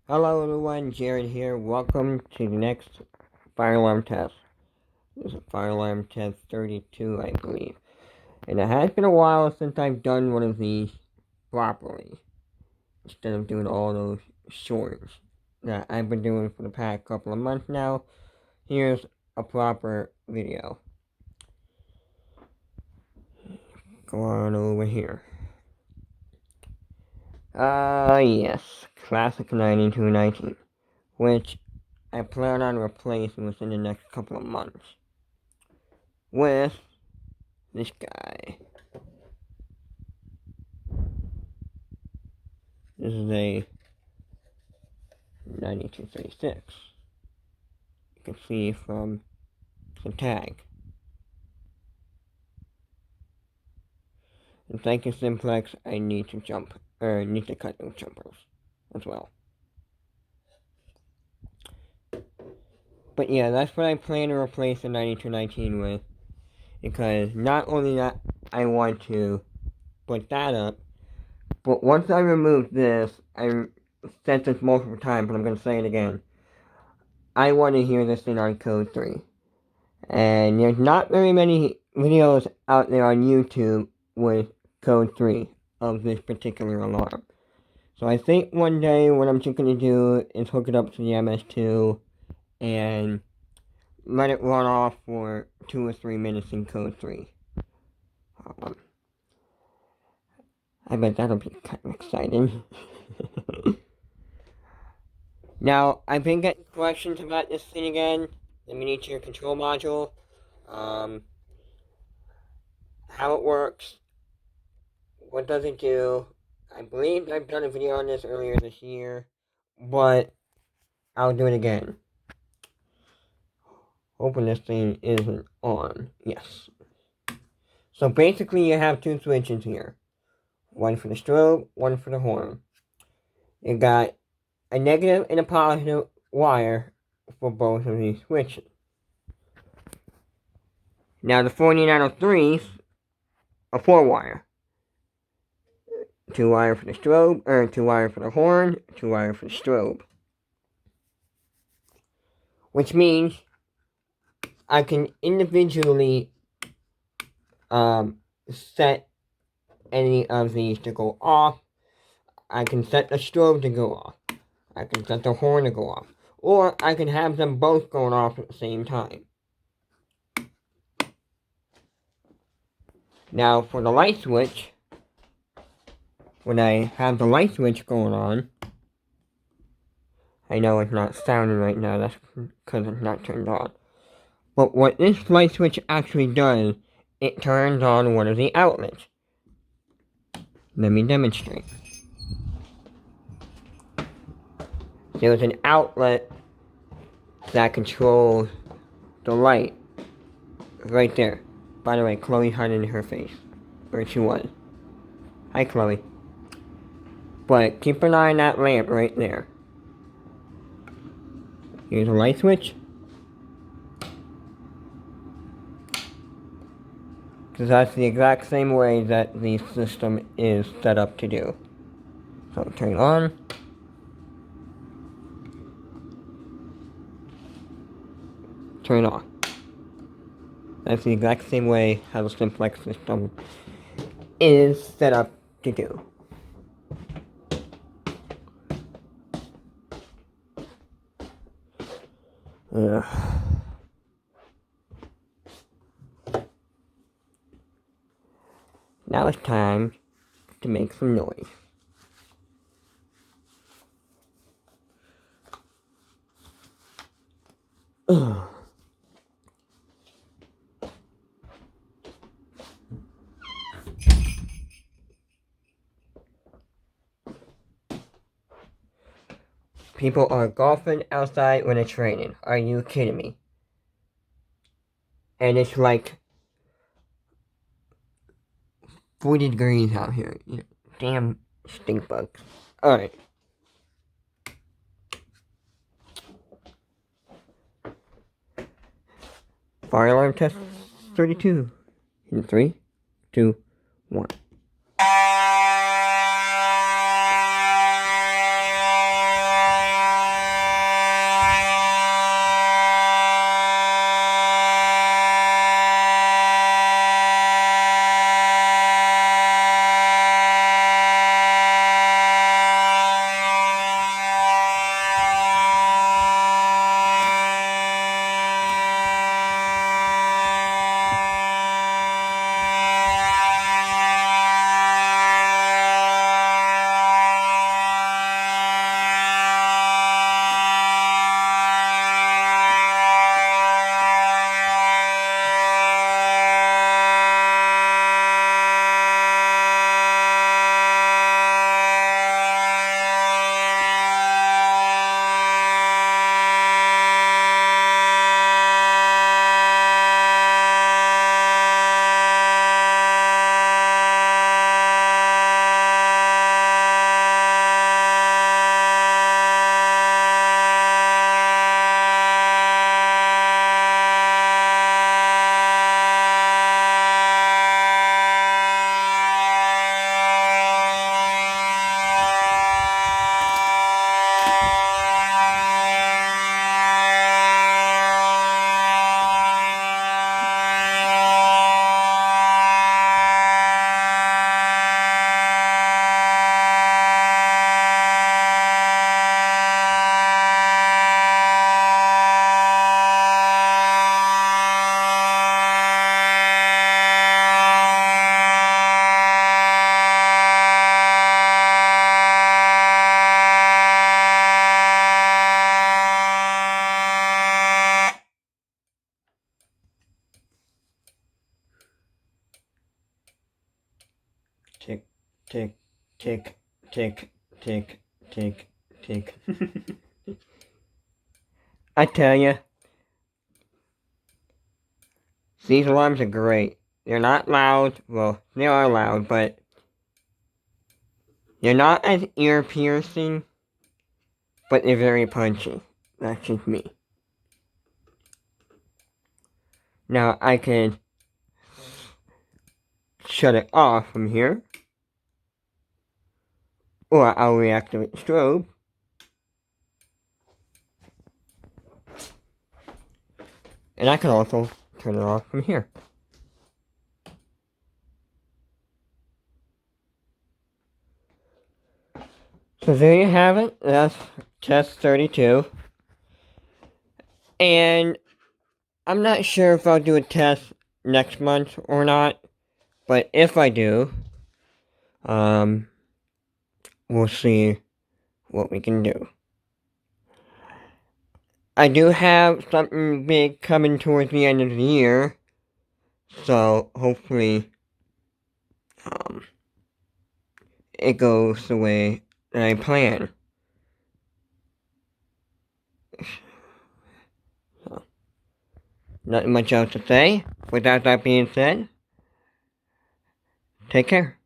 Hello everyone, Jared here. Welcome to the next fire alarm test. This is fire alarm test 32, I believe. And it has been a while since I've done one of these properly. Instead of doing all those shorts that I've been doing for the past couple of months now. Here's a proper video. Go on over here. Yes. Classic 9219. Which I plan on replacing within the next couple of months. With this guy. This is a 9236. You can see from the tag. And thank you Simplex, I need to cut those jumpers as well. But yeah, that's what I plan to replace the 9219 with. Because not only that I want to put that up, but once I remove this, I said this multiple times, but I'm going to say it again. I want to hear this in on code 3. And there's not very many videos out there on YouTube with code 3 of this particular alarm. So I think one day what I'm just going to do is hook it up to the MS2 and let it run off for 2 or 3 minutes in code 3. I bet that'll be kind of exciting. Now, I've been getting questions about this thing again, the miniature control module, how it works, what does it do. I believe I've done a video on this earlier this year, but I'll do it again. Hoping this thing isn't on. Yes. So basically you have two switches here. One for the strobe, one for the horn. You got a negative and a positive wire for both of these switches. Now the 4903s are 4-wire. 2-wire for the strobe, or 2-wire for the horn, 2-wire for the strobe. Which means I can individually set any of these to go off. I can set the strobe to go off. I can set the horn to go off. Or I can have them both going off at the same time. Now for the light switch, when I have the light switch going on, I know it's not sounding right now, that's because it's not turned on. But what this light switch actually does, it turns on one of the outlets. Let me demonstrate. There's an outlet that controls the light. Right there. By the way, Chloe's hiding her face. Or she was. Hi, Chloe. But keep an eye on that lamp right there. Here's a light switch. Because that's the exact same way that the system is set up to do. So turn it on. Turn it off. That's the exact same way how the Simplex system is set up to do. Now it's time to make some noise. People are golfing outside when it's raining. Are you kidding me? And it's like 40 degrees out here. Damn stink bugs. Alright. Fire alarm test 32. In 3, 2, 1. tick, tick, tick, tick, tick, tick. I tell you, these alarms are great. They're not loud. Well, they are loud, but they're not as ear-piercing, but they're very punchy. That's just me. Now, I can shut it off from here. Or I'll reactivate the strobe. And I can also turn it off from here. So there you have it. That's test 32. And I'm not sure if I'll do a test next month or not. But if I do, we'll see what we can do. I do have something big coming towards the end of the year. So hopefully, it goes the way that I plan. So, nothing much else to say. Without that being said, take care.